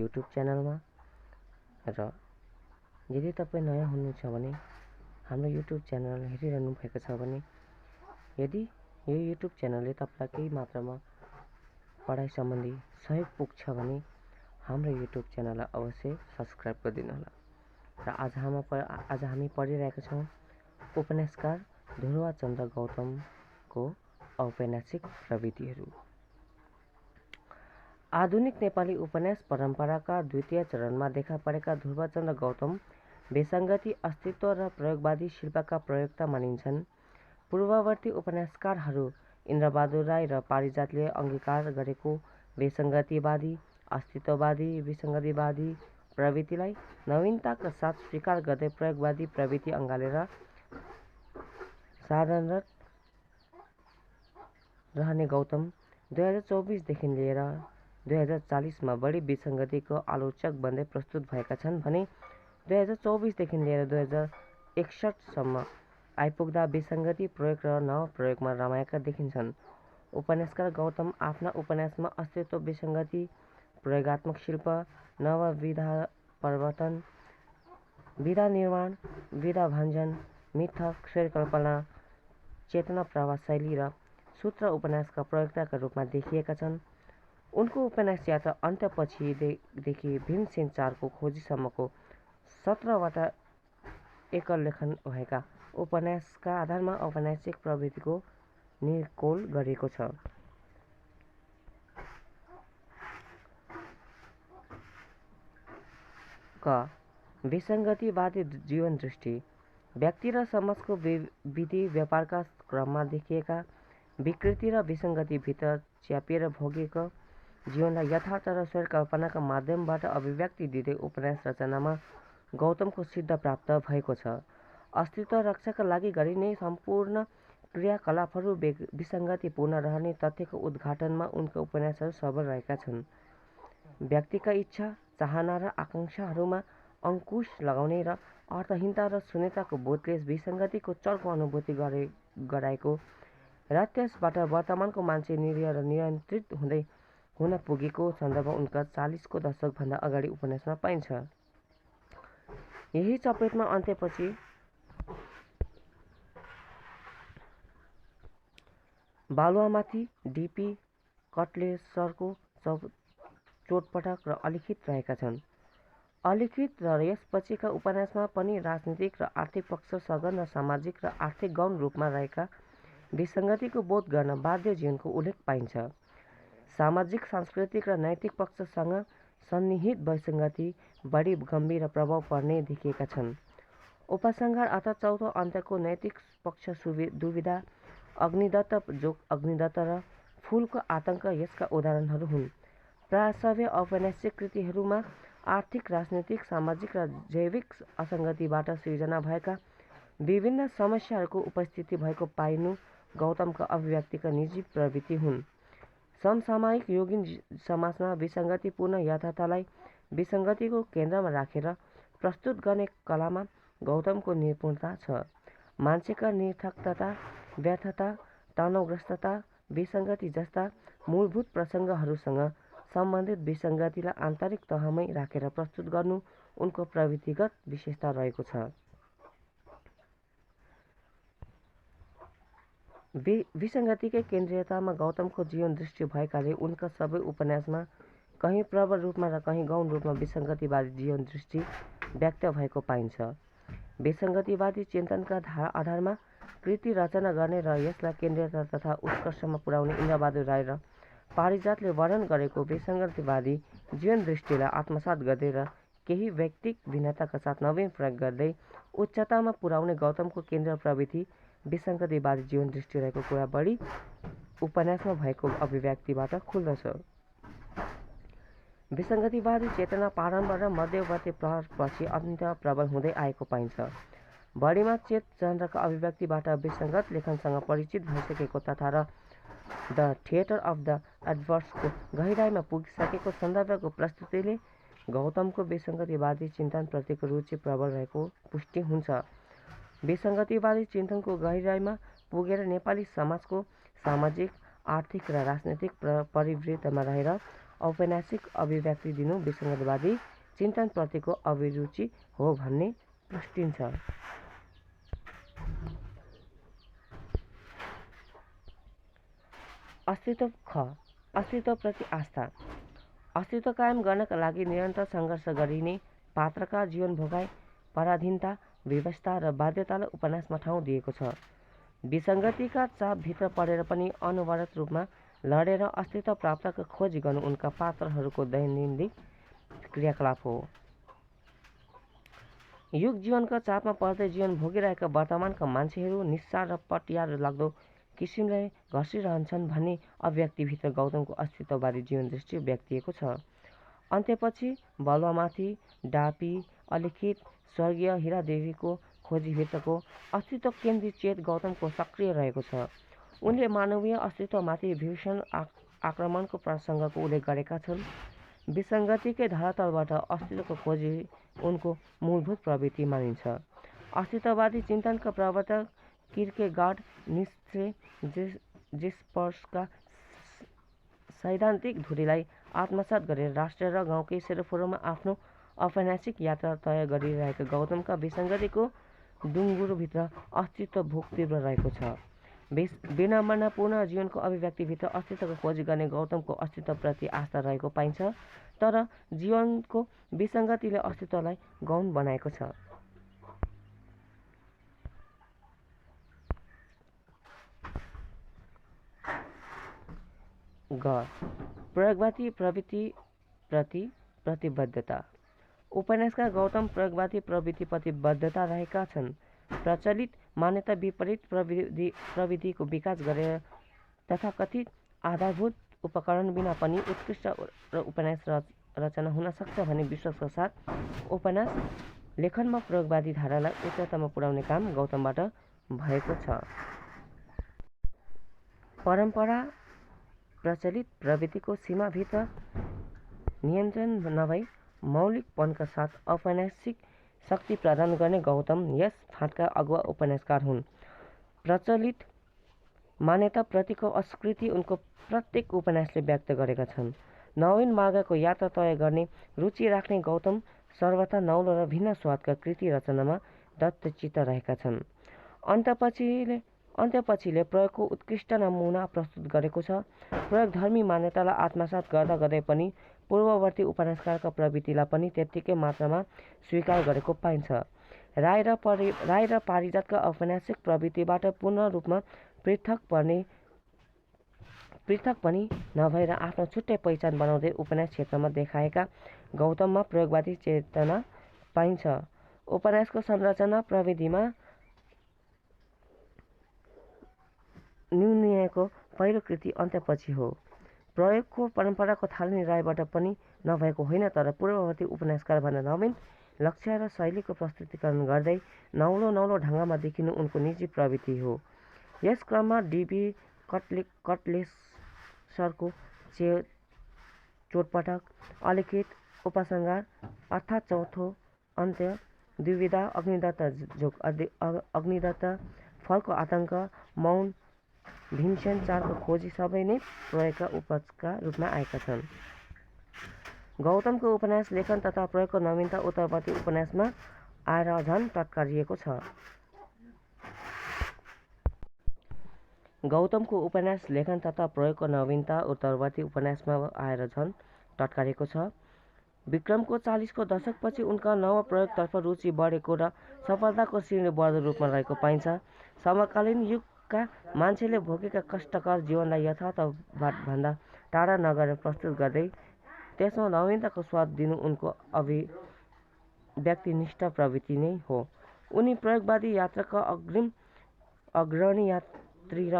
YouTube च्यानलमा। र यदि तपाईँ नयाँ हुनुहुन्छ भने हाम्रो युट्युब च्यानल हेरिरहनु भएको छ भने यदि यो युट्युब च्यानलले तपाईँलाई केही मात्रामा पढाइ सम्बन्धी सहयोग पुग्छ भने हाम्रो युट्युब च्यानललाई अवश्य सब्सक्राइब गरिदिनुहोला। र आज हामी पढिरहेका छौँ उपन्यासकार ध्रुवचन्द्र गौतमको औपन्यासिक प्रविधिहरू। आधुनिक नेपाली उपन्यास परम्पराका द्वितीय चरणमा देखा परेका ध्रुवचन्द्र गौतम विसङ्गति, अस्तित्व र प्रयोगवादी शिल्पका प्रयोक्ता मानिन्छन्। पूर्ववर्ती उपन्यासकारहरू इन्द्रबहादुर राई र पारिजातले अङ्गीकार गरेको विसङ्गतिवादी, अस्तित्ववादी, विसङ्गतिवादी प्रवृत्तिलाई नवीनताका साथ स्वीकार गर्दै प्रयोगवादी प्रवृत्ति अँगालेर साधनरत रहने गौतम 2024 देखि लिएर 2040 मा बढी विसङ्गतिको आलोचक बन्दै प्रस्तुत भएका छन् भने 2024 देखि लिएर 2061 सम्म आइपुग्दा विसङ्गति प्रयोग र नवप्रयोगमा रमाएका देखिन्छन्। उपन्यासकार गौतम आफ्ना उपन्यासमा अस्तित्व, विसङ्गति, प्रयोगात्मक शिल्प, नवविधा प्रवर्तन, विधा निर्माण, विधा भञ्जन, मिथक, स्वैरकल्पना, चेतना प्रवाह शैली र सूत्र उपन्यासका प्रयोक्ताका रूपमा देखिएका छन्। उनको उपन्यास यात्रा अन्त्यपछिदेखि भीमसेन 4को खोजीसम्मको 17वटा एकल लेखन भएका उपन्यासका आधारमा औपन्यासिक प्रवृत्तिको निर्कोल गरिएको छ। क. विसङ्गतिवादी जीवन दृष्टि। व्यक्ति र समाजको विधि व्यापारका क्रममा देखिएका विकृति र विसङ्गतिभित्र च्यापिएर भोगेको जीवनलाई यथार्थ र स्वैरकल्पनाका माध्यमबाट अभिव्यक्ति दिँदै उपन्यास रचनामा गौतमको सिद्ध प्राप्त भएको छ। अस्तित्व रक्षाका लागि गरिने सम्पूर्ण क्रियाकलापहरू विसङ्गतिपूर्ण रहने तथ्यको उद्घाटनमा उनका उपन्यासहरू सबल रहेका छन्। व्यक्तिका इच्छा, चाहना र आकाङ्क्षाहरूमा अङ्कुश लगाउने र अर्थहीनता र शून्यताको बोधले विसङ्गतिको चर्को अनुभूति गराएको र त्यसबाट वर्तमानको मान्छे निरीह र नियन्त्रित हुन पुगेको सन्दर्भ उनका 40 को दशकभन्दा अगाडि उपन्यासमा पाइन्छ। यही चपेटमा अन्त्यपछि बालुवामाथि डिपी कटलेसरको चोटपटक र अलिखित रहेका छन्। अलिखित र यसपछिका उपन्यासमा पनि राजनीतिक र आर्थिक पक्ष सघन र सामाजिक र आर्थिक गौण रूपमा रहेका विसङ्गतिको बोध गर्न बाध्य जीवनको उल्लेख पाइन्छ। सामाजिक, सांस्कृतिक र नैतिक पक्षसँग सन्निहित विसङ्गति बढी गम्भीर प्रभाव पर्ने देखिएका छन्। उपसंहार अर्थात् चौथो अन्त्यको नैतिक पक्ष दुविधा, अग्निदत्त जोग अग्निदत्त र फूलको आतंक यसका उदाहरणहरू हुन्। प्राय सबै औपन्यासिक कृतिहरूमा आर्थिक, राजनीतिक, सामाजिक र जैविक असङ्गतिबाट सिर्जना भएका विभिन्न समस्याहरूको उपस्थिति भएको पाइनु गौतमका अभिव्यक्तिका निजी प्रवृत्ति हुन्। समसामयिक युगीन समाजमा विसङ्गतिपूर्ण यथार्थलाई विसङ्गतिको केन्द्रमा राखेर प्रस्तुत गर्ने कलामा गौतमको निपुणता छ। मान्छेका निरर्थकता, व्यर्थता, तनावग्रस्तता, विसङ्गति जस्ता मूलभूत प्रसङ्गहरूसँग सम्बन्धित विसङ्गतिलाई आन्तरिक तहमै राखेर प्रस्तुत गर्नु उनको प्रवृत्तिगत विशेषता रहेको छ। विसङ्गतिकै केन्द्रीयतामा गौतमको जीवन दृष्टि भएकाले उनका सबै उपन्यासमा कहीँ प्रबल रूपमा र कहीँ गौण रूपमा विसङ्गतिवादी जीवन दृष्टि व्यक्त भएको पाइन्छ। विसङ्गतिवादी चिन्तनका आधारमा कृति रचना गर्ने र यसलाई केन्द्रीयता तथा उत्कर्षमा पुर्याउने इन्द्रबहादुर राई र पारिजातले वर्णन गरेको विसङ्गतिवादी जीवन दृष्टिलाई आत्मसात गर्दै र केही वैयक्तिक भिन्नताका साथ नवीन प्रयोग गर्दै उच्चतामा पुर्याउने गौतमको केन्द्रीय प्रवृत्ति विसङ्गतिवादी जीवन दृष्टि रहेको कुरा बढी उपन्यासमा भएको अभिव्यक्तिबाट खुल्दछ। विसङ्गतिवादी चेतना प्रारम्भ र मध्यवर्ती प्रहरपछि अत्यन्त प्रबल हुँदै आएको पाइन्छ। बढीमा चेत चन्द्रका अभिव्यक्तिबाट विसङ्गत लेखनसँग परिचित भइसकेको तथा र द थिएटर अफ द एडभर्सको गहिराइमा पुगिसकेको सन्दर्भको प्रस्तुतिले गौतमको विसङ्गतिवादी चिन्तनप्रतिको रुचि प्रबल रहेको पुष्टि हुन्छ। विसङ्गतिवादी चिन्तनको गहिराइमा पुगेर नेपाली समाजको सामाजिक, आर्थिक र राजनैतिक परिवृत्तमा रहेर औपन्यासिक अभिव्यक्ति दिनु विसङ्गतवादी चिन्तनप्रतिको अभिरुचि हो भन्ने पुष्टिन्छ। अस्तित्वप्रति आस्था। अस्तित्व कायम गर्नका लागि निरन्तर सङ्घर्ष गरिने पात्रका जीवन भोगाइ, पराधीनता, व्यवस्था र बाध्यतालाई उपन्यासमा ठाउँ दिएको छ। विसङ्गतिका चापभित्र परेर पनि अनवरत रूपमा लडेर अस्तित्व प्राप्तको खोजी गर्नु उनका पात्रहरूको दैनन्दिन क्रियाकलाप हो। युग जीवनका चापमा पर्दै जीवन भोगिरहेका वर्तमानका मान्छेहरू निस्सार र पटियार लाग्दो किसिमले घस्रिरहन्छन् भन्ने अभिव्यक्तिभित्र गौतमको अस्तित्ववादी जीवन दृष्टि व्यक्तिएको छ। अन्त्यपछि बलुवामाथि डापी अलिखित स्वर्गीय हिरादेवीको खोजीभित्रको अस्तित्व केन्द्रित चेत गौतमको सक्रिय रहेको छ। उनले मानवीय अस्तित्वमाथि भीषण आक्रमणको प्रसङ्गको उल्लेख गरेका छन्। विसङ्गतिकै धरातलबाट अस्तित्वको खोजी उनको मूलभूत प्रवृत्ति मानिन्छ। अस्तित्ववादी चिन्तनका प्रवर्तक किर्केगार्ड, नित्से, जेस्पर्सका सैद्धान्तिक धुरीलाई आत्मसात गरेर राष्ट्र र गाउँकै सेरोफेरोमा आफ्नो औपन्यासिक यात्रा तय गरिरहेका गौतमका विसङ्गतिको डुङ्गुरभित्र अस्तित्व भोग तीव्र रहेको छ। विनम्रतापूर्ण जीवनको अभिव्यक्तिभित्र अस्तित्वको खोजी गर्ने गौतमको अस्तित्वप्रति आस्था रहेको पाइन्छ, तर जीवनको विसङ्गतिले अस्तित्वलाई गौण बनाएको छ। प्रयोगवादी प्रवृत्तिप्रति प्रतिबद्धता। उपन्यासका गौतम प्रयोगवादी प्रवृत्तिप्रति बद्धता रहेका छन्। प्रचलित मान्यता विपरीत प्रविधिको विकास गरेर तथाकथित आधारभूत उपकरण बिना पनि उत्कृष्ट उपन्यास रचना हुन सक्छ भन्ने विश्वासका साथ उपन्यास लेखनमा प्रयोगवादी धारालाई उच्चतामा पुर्याउने काम गौतमबाट भएको छ। परम्परा प्रचलित प्रवृत्तिको सीमाभित्र नियन्त्रण नभई मौलिकपनका साथ औपन्यासिक शक्ति प्रदान गर्ने गौतम यस फाँटका अगुवा उपन्यासकार हुन्। प्रचलित मान्यताप्रतिको अस्वीकृति उनको प्रत्येक उपन्यासले व्यक्त गरेका छन्। नवीन मार्गको यात्रा तय गर्ने रुचि राख्ने गौतम सर्वथा नौलो र भिन्न स्वादका कृति रचनामा दत्तचित्त रहेका छन्। अन्त्यपछिले प्रयोगको उत्कृष्ट नमुना प्रस्तुत गरेको छ। प्रयोगधर्मी मान्यतालाई आत्मसात गर्दा गर्दै पनि पूर्ववर्ती उपन्यासकारका प्रवृत्तिलाई पनि त्यत्तिकै मात्रामा स्वीकार गरेको पाइन्छ। राय र पारिजातका औपन्यासिक प्रवृत्तिबाट पूर्ण रूपमा पृथक पनि नभएर आफ्नो छुट्टै पहिचान बनाउँदै उपन्यास क्षेत्रमा देखाएका गौतममा प्रयोगवादी चेतना पाइन्छ। उपन्यासको संरचना प्रविधिमा न्यूनयको पहिलो कृति अन्त्यपछि हो। प्रयोगको परम्पराको थालनी रायबाट पनि नभएको होइन, तर पूर्ववर्ती उपन्यासकारभन्दा नवीन लक्ष्य र शैलीको प्रस्तुतीकरण गर्दै नौलो ढङ्गमा देखिनु उनको निजी प्रवृत्ति हो। यस क्रममा डीबी कटलेसरको चोटपटक, अलिखित, उपसंहार अर्थात् चौथो अन्त्य, द्विविधा, अग्निदत्त, फलको आतङ्क, मौन, भीमसेन 4 को खोजी सबै नै प्रयोगका उपजका रूपमा आएका छन्। गौतमको उपन्यास लेखन तथा प्रयोगको नवीनता उत्तरवर्ती उपन्यासमा आएर झन् टटकारिएको छ। गौतमको उपन्यास लेखन तथा प्रयोगको नवीनता उत्तरवर्ती उपन्यासमा आएर झन् टटकारिएको छ। विक्रमको 40 को दशकपछि उनका नव प्रयोगतर्फ रुचि बढेको र सफलताको श्रेणी बढ्दो रूपमा रहेको पाइन्छ। समकालीन युगका मान्छेले भोगेका कष्टकर जीवनलाई यथार्थवादभन्दा टाढा नगरेर प्रस्तुत गर्दै त्यसमा नवीनताको स्वाद दिनु उनको व्यक्तिनिष्ठ प्रवृत्ति नै हो। उनी प्रयोगवादी यात्राका अग्रणी यात्री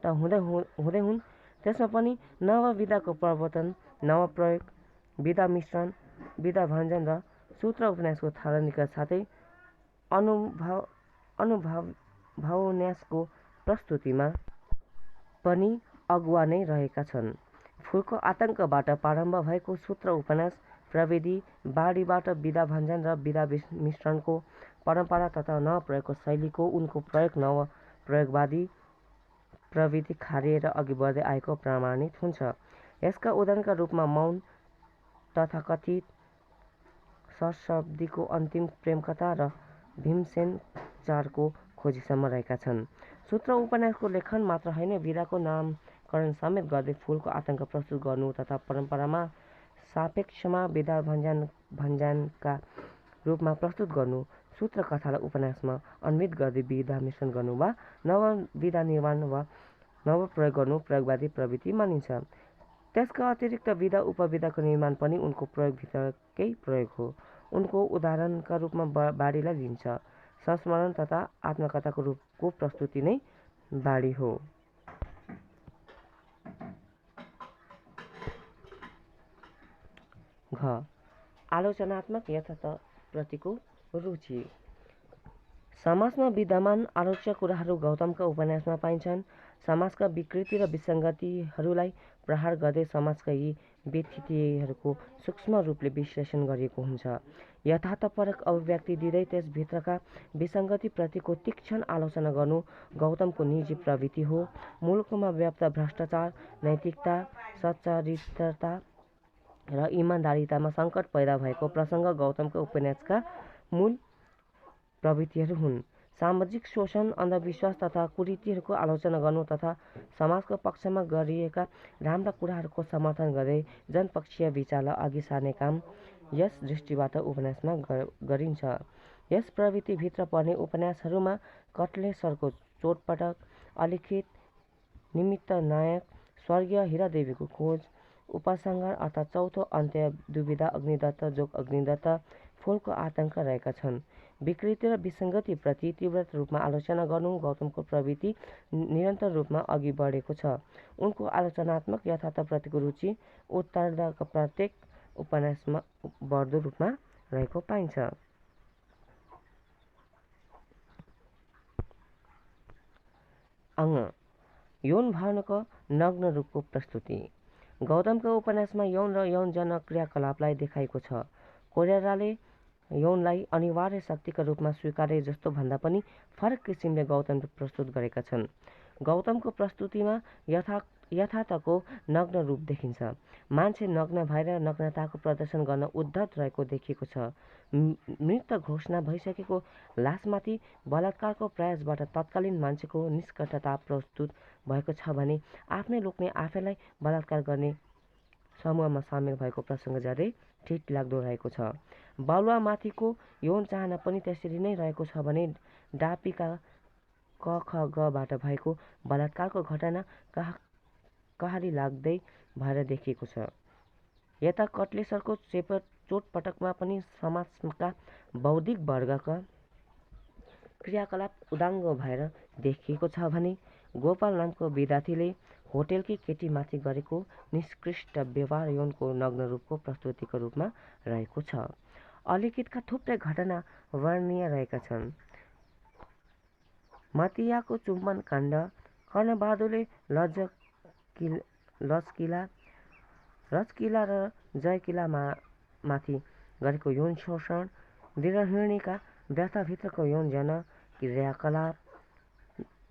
त हुँदै हुन्, त्यसमा पनि नव विधाको प्रवर्तन, नव प्रयोग, विधा मिश्रण, विधा भञ्जन र सूत्र उपन्यासको थालनीका साथै अनुभवोपन्यासको प्रस्तुतिमा पनि अगुवा नै रहेका छन्। फूलको आतङ्कबाट प्रारम्भ भएको सूत्र उपन्यास प्रविधि बाढीबाट विधा भञ्जन र विधा मिश्रणको परम्परा तथा नव प्रयोगको शैलीको उनको प्रयोग नव प्रयोगवादी प्रविधि खारिएर अघि बढ्दै आएको प्रमाणित हुन्छ। यसका उदाहरणका रूपमा मौन, तथाकथित सशब्दीको अन्तिम प्रेमकथा र भीमसेन 4को खोजीसम्म रहेका छन्। सूत्र उपन्यासको लेखन मात्र होइन, विधाको नामकरण समेत गर्दै फूलको आतंक प्रस्तुत गर्नु तथा परम्परामा सापेक्षमा विधा भन्ज्यानका रूपमा प्रस्तुत गर्नु, सूत्र कथालाई उपन्यासमा अन्वित गर्दै विधा मिश्रण गर्नु वा नव विधा निर्माण वा नवप्रयोग गर्नु प्रयोगवादी प्रवृत्ति मानिन्छ। त्यसका अतिरिक्त विधा उपविधाको निर्माण पनि उनको प्रयोगभित्रकै प्रयोग हो। उनको उदाहरणका रूपमा बाढीलाई लिन्छ। संस्मरण तथा आत्मकथाको रूपको प्रस्तुति नै बाढी हो। घ. आलोचनात्मक यथार्थप्रतिको रुचि। समाजमा विद्यमान आलोच्य कुराहरू गौतमका उपन्यासमा पाइन्छन्। समाजका विकृति र विसङ्गतिहरूलाई प्रहार गर्दै समाजका यी व्यथितिहरूको सूक्ष्म रूपले विश्लेषण गरिएको हुन्छ। यथार्थपरक अभिव्यक्ति दिँदै त्यसभित्रका विसङ्गतिप्रतिको तीक्ष्ण आलोचना गर्नु गौतमको निजी प्रवृत्ति हो। मुलुकमा व्याप्त भ्रष्टाचार, नैतिकता, सच्चरित्रता र इमान्दारितामा सङ्कट पैदा भएको प्रसङ्ग गौतमका उपन्यासका मूल प्रवृत्तिहरू हुन्। सामाजिक शोषण, अन्धविश्वास तथा कुरीतिहरूको आलोचना गर्नु तथा समाजको पक्षमा गरिएका राम्रा कुराहरूको समर्थन गर्दै जनपक्षीय विचारलाई अघि सार्ने काम यस दृष्टिबाट उपन्यासमा गरिन्छ। यस प्रवृत्तिभित्र पर्ने उपन्यासहरूमा कटले सरको चोटपटक, अलिखित, निमित्त नायक, स्वर्गीय हिरादेवीको खोज, उपसंहार अर्थात् चौथो अन्त्य, दुविधा, अग्निदत्त, जोग अग्निदत्त, फूलको आतंक रहेका छन्। विकृति र विसङ्गतिप्रति तीव्र रूपमा आलोचना गर्नु गौतमको प्रवृत्ति निरन्तर रूपमा अघि बढेको छ। उनको आलोचनात्मक यथार्थप्रतिको रुचि उत्तरार्धका प्रत्येक उपन्यासमा बढ्दो रूपमा रहेको पाइन्छ। अङ्ग. यौन भावनाको नग्न रूपको प्रस्तुति। गौतमका उपन्यासमा यौन र यौनजन्य क्रियाकलापलाई देखाइएको छ। कोइरालाले यौनलाई अनिवार्य शक्तिका रूपमा स्वीकारे जस्तो भन्दा पनि फरक किसिमले गौतमले प्रस्तुत गरेका छन्। गौतमको प्रस्तुतिमा यथार्थको नग्न रूप देखिन्छ। मान्छे नग्न भएर नग्नताको प्रदर्शन गर्न उद्धत रहेको देखिएको छ। मृत घोषणा भइसकेको लासमाथि बलात्कारको प्रयासबाट तत्कालीन मान्छेको निष्कटता प्रस्तुत भएको छ भने आफ्नै लोकले आफैलाई बलात्कार गर्ने समूहमा सामेल भएको प्रसङ्ग ज्यादै ठिट लाग्दो रहेको छ। बालुवामाथिको यौन चाहना पनि त्यसरी नै रहेको छ भने डापीका क ख गबाट भएको बलात्कारको घटना कहाली लाग्दै भएर देखिएको छ। यता कटलेसरको चोटपटकमा पनि समाजका बौद्धिक वर्गका क्रियाकलाप उदाङ्गो भएर देखिएको छ भने गोपाल नामको विद्यार्थीले होटेलकी केटीमाथि गरेको निष्कृष्ट व्यवहार यौनको नग्न रूपको प्रस्तुतिको रूपमा रहेको छ। अलिखितका थुप्रै घटना वर्णनीय रहेका छन्। मतियाको चुम्बन काण्ड, कर्णबहादुरले रजकिला र जयकिला माथि गरेको यौन शोषण, विरहिणीका व्यथाभित्रको यौनजन्य क्रियाकलाप,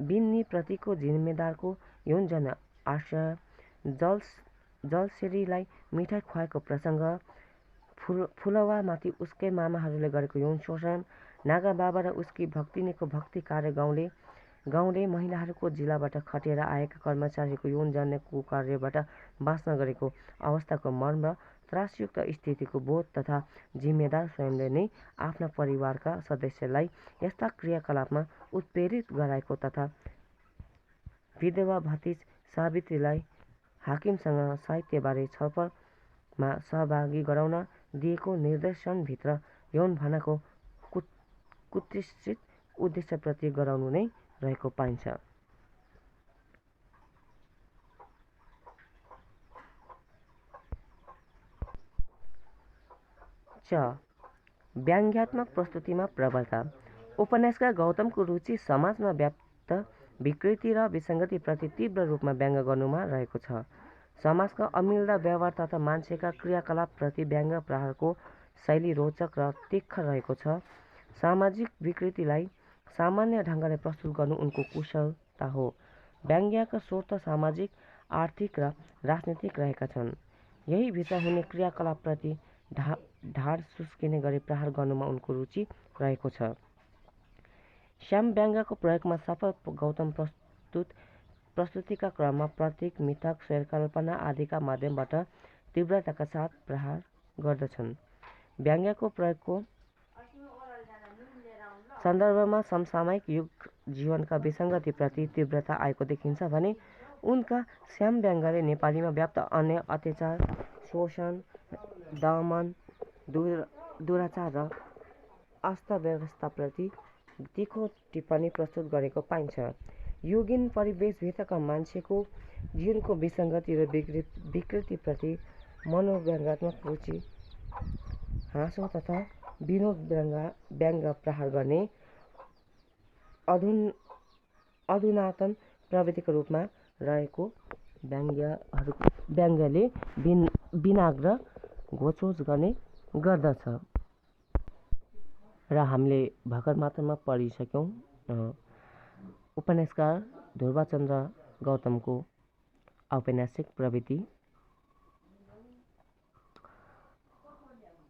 बिन्नीप्रतिको जिम्मेदारको यौनजन्य आश्रय, जलसेरीलाई मिठाई खुवाएको प्रसङ्ग, फुलवामाथि उसकै मामाहरूले गरेको यौन शोषण, नागा बाबा र उसकी भक्तिनीको भक्ति कार्य गाउँले महिलाहरूको जिल्लाबाट खटेर आएका कर्मचारीहरूको यौनजन्य कुकार्यबाट बाँच्न गरेको अवस्थाको मर्म र त्रासयुक्त स्थितिको बोध तथा जिम्मेदार स्वयंले नै आफ्ना परिवारका सदस्यलाई यस्ता क्रियाकलापमा उत्प्रेरित गराएको तथा विधवा भतिज सावित्रीलाई हाकिमसँग साहित्यबारे छलफलमा सहभागी गराउन दिएको निर्देशनभित्र यौन भावनाको कुत्सित उद्देश्यप्रति गराउनु नै रहेको पाइन्छ। च. व्यङ्ग्यात्मक प्रस्तुतिमा प्रबलता। उपन्यासका गौतमको रुचि समाजमा व्याप्त विकृति र विसङ्गतिप्रति तीव्र रूपमा व्यङ्ग्य गर्नुमा रहेको छ। समाजका अमिल्दा व्यवहार तथा मान्छेका क्रियाकलापप्रति व्यङ्ग्य प्रहारको शैली रोचक र तीक्ष्ण रहेको छ। सामाजिक विकृतिलाई सामान्य ढङ्गले प्रस्तुत गर्नु उनको कुशलता हो। व्यङ्ग्यका स्रोत सामाजिक आर्थिक र राजनीतिक रहेका छन्। यही भित्र हुने क्रियाकलापप्रति ढाड सुस्किने गरी प्रहार गर्नुमा उनको रुचि रहेको छ। श्याम व्यङ्ग्यको प्रयोगमा सफल गौतम प्रस्तुतिका क्रममा प्रतीक, मिथक, स्वैरकल्पना आदिका माध्यमबाट तीव्रताका साथ प्रहार गर्दछन्। व्यङ्ग्यको प्रयोगको सन्दर्भमा समसामयिक युग जीवनका विसङ्गतिप्रति तीव्रता आएको देखिन्छ भने उनका श्याम व्यङ्ग्यले नेपालीमा व्याप्त अन्य अत्याचार, शोषण, दमन, दुराचार र अस्तव्यवस्थाप्रति तीखो टिप्पणी प्रस्तुत गरेको पाइन्छ। युगीन परिवेशभित्रका मान्छेको जीवनको विसङ्गति र विकृतिप्रति मनोव्यङ्ग्यात्मक रुचि, हाँसो तथा विनोद व्यङ्ग्य प्रहार गर्ने अधुनातन प्रवृत्तिको रूपमा रहेको व्यङ्ग्यले विनाग्र घोचोज गर्ने गर्दछ। र हामीले भर्खर मात्रामा पढिसक्यौँ उपन्यासकार ध्रुवचन्द्र गौतमको औपन्यासिक प्रवृत्ति।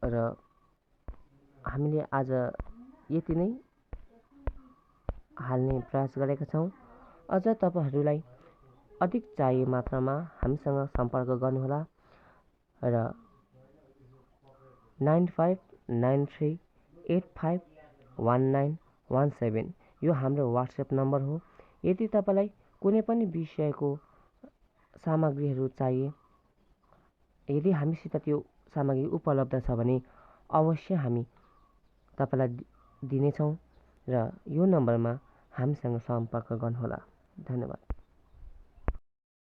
र हामीले आज यति नै हाल्ने प्रयास गरेका छौँ। अझ तपाईँहरूलाई अधिक चाहिए मात्रामा हामीसँग सम्पर्क गर्नुहोला र 9593851917 यो हाम्रो वाट्सएप नम्बर हो। यदि तपाईँलाई कुनै पनि विषयको सामग्रीहरू चाहिए, यदि हामीसित त्यो सामग्री उपलब्ध छ भने अवश्य हामी तपाईँलाई दिनेछौँ र यो नम्बरमा हामीसँग सम्पर्क गर्नुहोला। धन्यवाद।